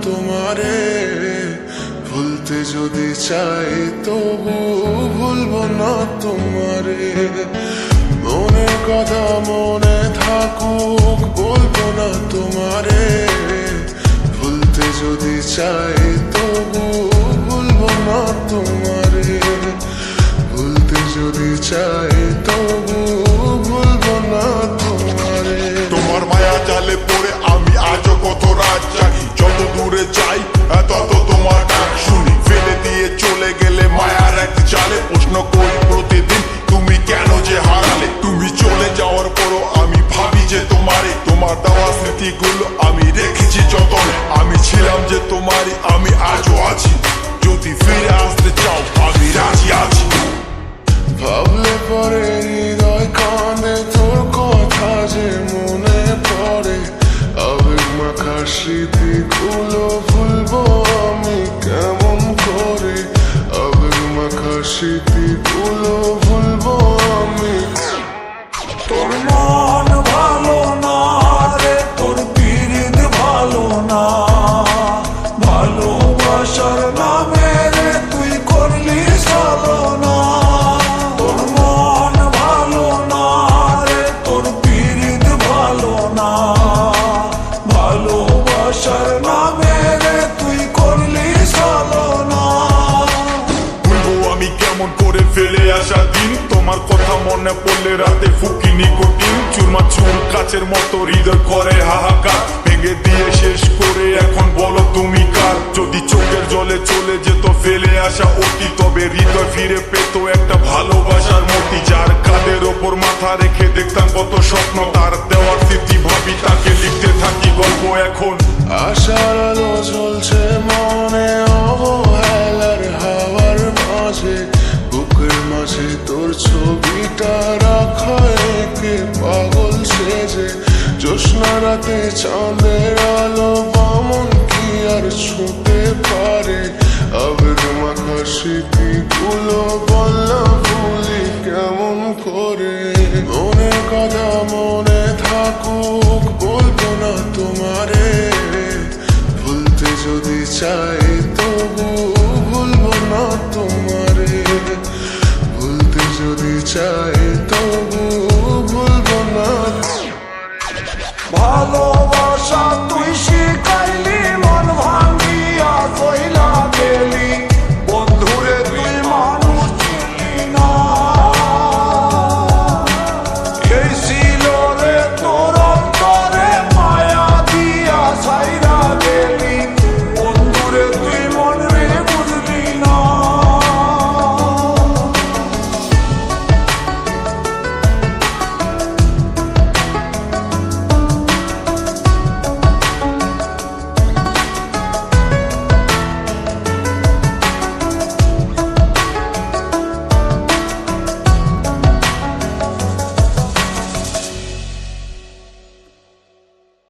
তোমারে, ভুলতে যদি চাই তবু ভুলবো না তোমারে। মনের কথা মনে থাকুক বলবো না তোমারে, ভুলতে যদি চাই তবু ভুলবো না তোমারে, ভুলতে যদি চাই তবু ভুলবো না তোমারে। তোমার মায়া জালে পড়ে আমি আজও কত রাত জাগি, যত দূরে যাই তত তোমার ডাক শুনি। ফেলে দিয়ে চলে গেলে মায়ার এক জালে প্রশ্ন করি প্রতিদিন তুমি কেন যে হারালে। তুমি চলে যাওয়ার পরও আমি ভাবি যে তোমারে, তোমার দেওয়া স্মৃতিগুলো আমি রেখেছি যতনে। আমি ছিলাম যে তোমারই, আমি আজও আছি, যদি ফিরে আসতে চাও আমি রাজি আছি। ভাবলে পরে হৃদয় কাঁদে, তোর কথা যে মনে পড়ে। আবেগ মাখা স্মৃতিগুলো ভুলবো আমি কেমন করে, আবেগ মাখা স্মৃতিগুলো ভুলবো আমি। তোর মন ভালো না রে, তোর পীড়িত ভালো না, ভালোবাসার নামে রে তুই করলি ছলনা। তোর মন ভালো না রে, তোর পীড়িত ভালো না, ভালোবাসার নামে রে তুই করলি ছলনা। ভুলবো আমি কেমন করে ফেলে আসা দিন, তোমার কথা মনে পড়লে রাতে ফুকি নিকোটিন। চুরমা চুর কাচের মতো হৃদয় করে হাহাকার, ভেঙে দিয়ে শেষ করে এখন বলো তুমি কার। যদি চোখের জলে চলে যেত ফেলে আসা অতি, তবে হৃদয় ফিরে পেত একটা ভালোবাসার মতি। যার কাঁধের ওপর মাথা রেখে দেখতাম কত স্বপ্ন, তার দেওয়ার স্মৃতি ভাবি তাকে লিখতে থাকি গল্প এখন। আশার আলো জ্বলছে মনে অবহেলার হাওয়ার মাঝে, বুকের মাঝে তোর ছবিটা রাখা একে পাগল সেজে। জ্যোৎস্না রাতে চাঁদের আলো বামন কি আর ছুঁতে পারে, আবেগ মাখা স্মৃতিগুলো বললা ভুলি কেমন করে। মনের কথা মনে থাকুক বলবো না তোমারে, ভুলতে যদি চাই তবু ভুলবো না তোমারে, ভুলতে যদি চাই তবু ভুলবো না। ভালোবাসা তুই